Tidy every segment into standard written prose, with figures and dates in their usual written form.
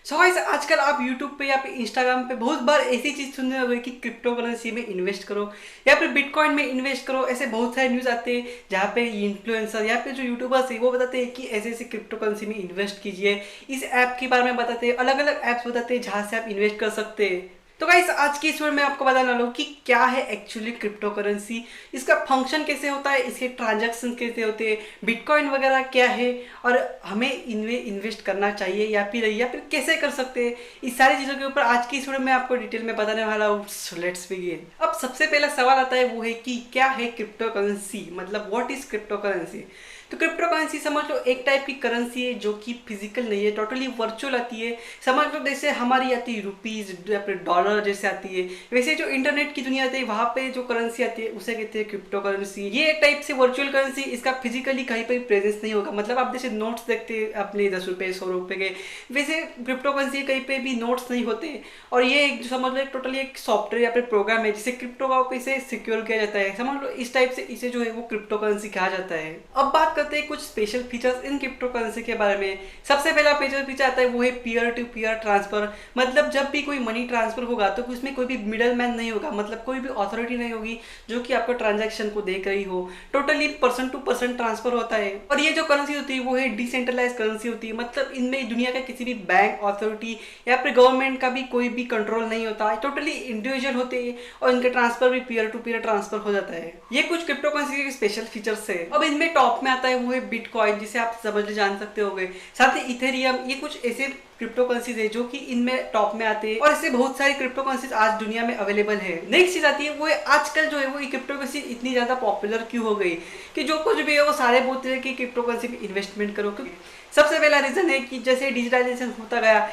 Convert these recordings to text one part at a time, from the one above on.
So guys आजकल आप YouTube पे या फिर इंस्टाग्राम पे बहुत बार ऐसी चीज सुनने होगी कि क्रिप्टो करेंसी में इन्वेस्ट करो या फिर बिटकॉइन में इन्वेस्ट करो। ऐसे बहुत सारे न्यूज आते हैं जहाँ पे इन्फ्लुएंसर या फिर जो यूट्यूबर्स है वो बताते हैं कि ऐसे ऐसे क्रिप्टो करेंसी में इन्वेस्ट कीजिए। इस ऐप के बारे में बताते हैं, अलग अलग ऐप्स बताते हैं जहाँ से आप इन्वेस्ट कर सकते हैं। तो गाइस आज की इस वीडियो में आपको बताने वाला हूँ कि क्या है एक्चुअली क्रिप्टो करेंसी, इसका फंक्शन कैसे होता है, इसके ट्रांजैक्शन कैसे होते हैं, बिटकॉइन वगैरह क्या है और हमें इनमें इन्वेस्ट करना चाहिए या फिर कैसे कर सकते हैं। इस सारी चीज़ों के ऊपर आज की इस वीडियो में आपको डिटेल में बताने वाला हूँ। Let's begin. अब सबसे पहला सवाल आता है वो है कि क्या है क्रिप्टो करेंसी, मतलब व्हाट इज क्रिप्टो करेंसी। तो क्रिप्टो करेंसी समझ लो एक टाइप की करेंसी है जो कि फिजिकल नहीं है, टोटली वर्चुअल आती है। समझ लो जैसे हमारी आती है रुपीज या फिर डॉलर जैसे आती है, वैसे जो इंटरनेट की दुनिया आती है वहाँ पे जो करेंसी आती है उसे कहते हैं क्रिप्टो करेंसी। ये एक टाइप से वर्चुअल करेंसी, इसका फिजिकली कहीं पर प्रेजेंस नहीं होगा। मतलब आप जैसे नोट्स देखते हैं अपने 10 रुपए 100 रुपए के, वैसे क्रिप्टो करेंसी कहीं पे भी नोट्स नहीं होते। और ये एक समझ लो एक टोटली एक सॉफ्टवेयर या फिर प्रोग्राम है जिसे क्रिप्टो का इसे सिक्योर किया जाता है। समझ लो इस टाइप से इसे जो है वो क्रिप्टो करेंसी कहा जाता है। अब बात करते हैं कुछ special features in crypto currency के बारे में। सबसे पहला फीचर आता है वो है पीयर टू पीयर ट्रांसफर। मतलब जब भी कोई मनी ट्रांसफर होगा तो उसमें कोई भी मिडल मैन नहीं होगा, मतलब कोई भी अथॉरिटी नहीं होगी जो कि आपका ट्रांजैक्शन को देख रही हो। Totally person to person transfer होता है। और ये जो करेंसी होती है वो है डिसेंट्रलाइज करेंसी होती है। मतलब इनमें दुनिया का किसी भी बैंक अथॉरिटी या फिर गवर्नमेंट का भी कोई भी कंट्रोल नहीं होता है, टोटली इंडिविजुअल होते हैं और इनके ट्रांसफर भी पीयर टू पीयर ट्रांसफर हो जाता है। ये कुछ क्रिप्टो करेंसी के स्पेशल फीचर्स है। अब इनमें टॉप में आता है वो है बिटकॉइन, जिसे आप समझ जान सकते होंगे। साथ ही इथेरियम, ये कुछ ऐसे क्रिप्टो करेंसीज है जो कि इनमें टॉप में आते हैं और ऐसे बहुत सारे क्रिप्टो करेंसीज आज दुनिया में अवेलेबल है। नेक्स्ट चीज आती है वो है आजकल जो है वो क्रिप्टो करेंसी इतनी ज्यादा पॉपुलर क्यों हो गई कि जो कुछ भी है वो सारे बोलते हैं कि क्रिप्टो करेंसी में इन्वेस्टमेंट करो। क्योंकि सबसे पहला रीजन है कि जैसे डिजिटलाइजेशन होता गया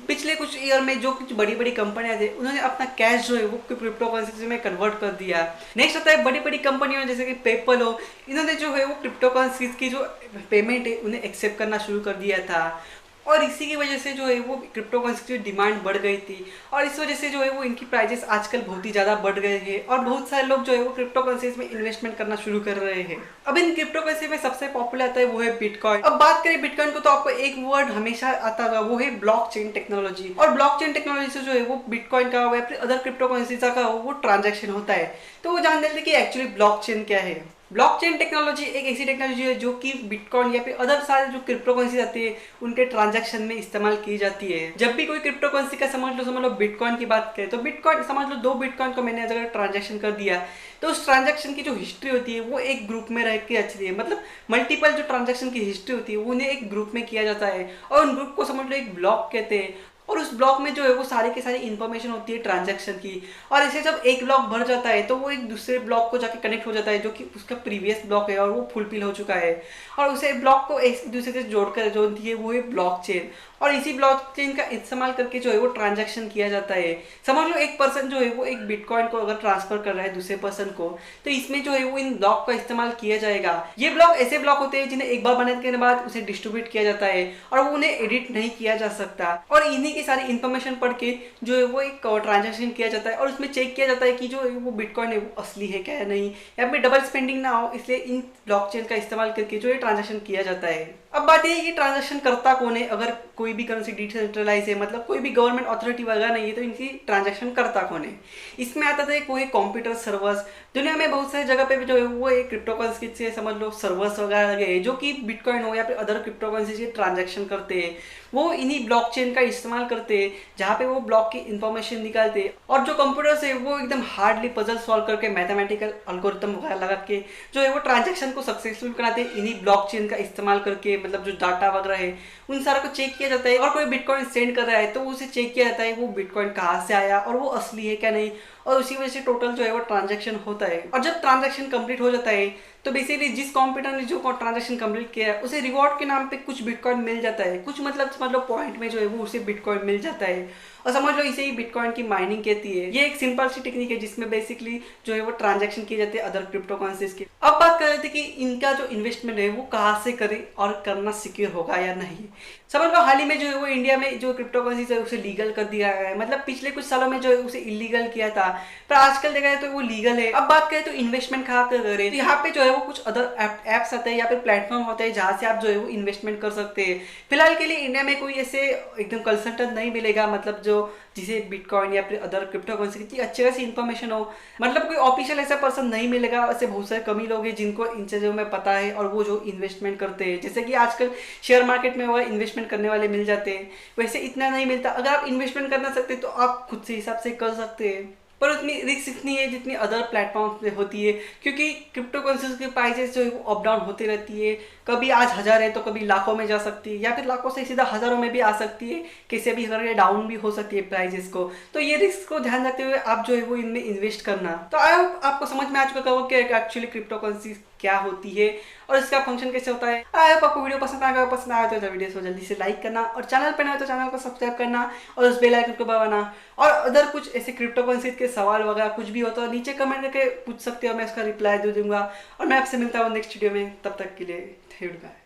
पिछले कुछ ईयर में, जो कुछ बड़ी बड़ी कंपनियां थे उन्होंने अपना कैश जो है वो क्रिप्टो करेंसी में कन्वर्ट कर दिया। नेक्स्ट आता है बड़ी बड़ी कंपनियों जैसे कि पेपल हो, इन्होंने जो है वो क्रिप्टो करेंसी की जो पेमेंट है उन्हें एक्सेप्ट करना शुरू कर दिया था। और इसी की वजह से जो है वो क्रिप्टो करेंसी की डिमांड बढ़ गई थी और इस वजह से जो है वो इनकी प्राइजेस आजकल बहुत ही ज़्यादा बढ़ गए हैं और बहुत सारे लोग जो है वो क्रिप्टो करेंसीज में इन्वेस्टमेंट करना शुरू कर रहे हैं। अब इन क्रिप्टो करेंसी में सबसे पॉपुलर आता है वो है बिटकॉइन। अब बात करें बिटकॉइन को तो आपको एक वर्ड हमेशा आता होगा वो है ब्लॉकचेन टेक्नोलॉजी। और ब्लॉकचेन टेक्नोलॉजी से जो है वो बिटकॉइन का या फिर अदर क्रिप्टो करेंसी का वो ट्रांजेक्शन होता है। तो वो जान लेते हैं कि एक्चुअली ब्लॉकचेन क्या है। ब्लॉकचेन टेक्नोलॉजी एक ऐसी टेक्नोलॉजी है जो कि बिटकॉइन या फिर अदर सारे जो क्रिप्टो करेंसी आती है उनके ट्रांजैक्शन में इस्तेमाल की जाती है। जब भी कोई क्रिप्टो करेंसी का समझ लो बिटकॉइन की बात करें तो बिटकॉइन समझ लो 2 बिटकॉइन को मैंने अगर ट्रांजैक्शन कर दिया तो उस ट्रांजैक्शन की जो हिस्ट्री होती है वो एक ग्रुप में रह के अच्छी है। मतलब मल्टीपल जो ट्रांजैक्शन की हिस्ट्री होती है उन्हें एक ग्रुप में किया जाता है और उन ग्रुप को समझ लो एक ब्लॉक कहते हैं। और उस ब्लॉक में जो है वो सारी की सारी इन्फॉर्मेशन होती है ट्रांजैक्शन की। और इसे जब एक ब्लॉक भर जाता है तो वो एक दूसरे ब्लॉक को जाके कनेक्ट हो जाता है जो कि उसका प्रीवियस ब्लॉक है और वो फुलफिल हो चुका है। और उसे ब्लॉक को एक दूसरे से जोड़कर जो होती है वो है ब्लॉकचेन। और इसी ब्लॉकचेन का इस्तेमाल करके जो है वो ट्रांजैक्शन किया जाता है। समझ लो एक पर्सन जो है वो एक बिटकॉइन को अगर ट्रांसफर कर रहा है दूसरे पर्सन को तो इसमें जो है वो इन ब्लॉक का इस्तेमाल किया जाएगा। ये ब्लॉक ऐसे ब्लॉक होते हैं जिन्हें एक बार बनाने के बाद उसे डिस्ट्रीब्यूट किया जाता है और वो उन्हें एडिट नहीं किया जा सकता। और इन्हीं की सारी इन्फॉर्मेशन पढ़ के जो है वो एक ट्रांजैक्शन किया जाता है और उसमें चेक किया जाता है कि जो वो बिटकॉइन है वो असली है क्या है नहीं, या फिर डबल स्पेंडिंग ना हो, इसलिए इन ब्लॉकचेन का इस्तेमाल करके जो ये ट्रांजैक्शन किया जाता है। अब बात ये है कि ट्रांजैक्शन करता कौन है। अगर कोई भी करेंसी डिसेंट्रलाइज है, मतलब कोई भी गवर्नमेंट अथॉरिटी वगैरह नहीं है, तो इनकी ट्रांजैक्शन करता कौन है। इसमें आता था कोई कंप्यूटर सर्वर्स। दुनिया में बहुत सारी जगह पे भी जो है वो एक क्रिप्टो करेंसी से समझ लो सर्वर्स वगैरह लगे हैं जो कि बिटकॉइन हो या फिर अदर क्रिप्टो करेंसी से ट्रांजैक्शन करते हैं। वो इन्हीं ब्लॉकचेन का इस्तेमाल करते हैं जहाँ पे वो ब्लॉक की इंफॉर्मेशन निकालते हैं। और जो कंप्यूटर्स है वो एकदम हार्डली पजल सॉल्व करके मैथमेटिकल एल्गोरिथम वगैरह लगा के जो है वो ट्रांजैक्शन को सक्सेसफुल कराते हैं इन्हीं ब्लॉकचेन का इस्तेमाल करके। मतलब जो डाटा वगैरह है उन सारा को चेक किया जाता है और कोई बिटकॉइन सेंड कर रहा है तो उसे चेक किया जाता है वो बिटकॉइन कहाँ से आया और वो असली है क्या नहीं, और उसी वजह से टोटल जो है वो ट्रांजैक्शन होता है। और जब ट्रांजैक्शन कंप्लीट हो जाता है तो बेसिकली जिस कंप्यूटर ने जो ट्रांजैक्शन कंप्लीट किया है उसे रिवॉर्ड के नाम पे कुछ बिटकॉइन मिल जाता है। कुछ मतलब समझ लो पॉइंट में जो है वो उसे बिटकॉइन मिल जाता है और समझ लो इसे ही बिटकॉइन की माइनिंग कहती है। ये एक सिंपल सी टेक्निक है जिसमें बेसिकली जो है वो ट्रांजैक्शन किए जाते हैं अदर क्रिप्टो करेंसीज के। अब बात कर रहे थे कि इनका जो इन्वेस्टमेंट है वो कहाँ से करें और करना सिक्योर होगा या नहीं। समझ लो हाल ही में जो है वो इंडिया में जो क्रिप्टो करेंसी है उसे लीगल कर दिया गया है। मतलब पिछले कुछ सालों में जो है उसे इलीगल किया था, पर आजकल देखा जाए तो वो लीगल है। अब बात करें तो इन्वेस्टमेंट कहाँ कर रहे हैं, तो यहाँ पे जो है वो कुछ अदर एप्स आते हैं या फिर प्लेटफॉर्म होते हैं जहाँ से आप जो है वो इन्वेस्टमेंट कर सकते हैं। फिलहाल के लिए इंडिया में कोई ऐसे एकदम कंसल्टेंट नहीं मिलेगा, मतलब जो जिसे बिटकॉइन या फिर अदर क्रिप्टो करेंसी की अच्छी खासी इन्फॉर्मेशन हो। मतलब कोई ऑफिशियल ऐसा पर्सन नहीं मिलेगा, ऐसे बहुत सारे कम ही लोग हैं जिनको इन चीज़ों में पता है और वो जो इन्वेस्टमेंट करते हैं। जैसे कि आजकल शेयर मार्केट में वो इन्वेस्टमेंट करने वाले मिल जाते हैं, वैसे इतना नहीं मिलता। अगर आप इन्वेस्टमेंट करना सकते हैं तो आप खुद से हिसाब से कर सकते हैं, पर उतनी रिस्क इतनी है जितनी अदर प्लेटफॉर्म पे होती है, क्योंकि क्रिप्टो करेंसीज की प्राइसेस जो है वो अप डाउन होती रहती है। कभी आज 1000 है तो कभी लाखों में जा सकती है, या फिर लाखों से सीधा हजारों में भी आ सकती है, कैसे भी करके डाउन भी हो सकती है प्राइसेस को। तो ये रिस्क को ध्यान रखते हुए आप जो है वो इनमें इन्वेस्ट करना। तो आई होप आपको समझ में आ चुका होगा कि एक्चुअली क्रिप्टो करेंसी क्या होती है और इसका फंक्शन कैसे होता है। आई होप आपको वीडियो पसंद आएगा, पसंद आया तो वीडियो को जल्दी से लाइक करना और चैनल पर नए हो तो चैनल को सब्सक्राइब करना और उस बेल आइकन को दबाना। और अदर कुछ ऐसे क्रिप्टो करेंसी के सवाल वगैरह कुछ भी हो तो नीचे कमेंट करके पूछ सकते हो, मैं उसका रिप्लाई दे दूंगा। और मैं आपसे मिलता हूँ नेक्स्ट वीडियो में, तब तक के लिए बाय।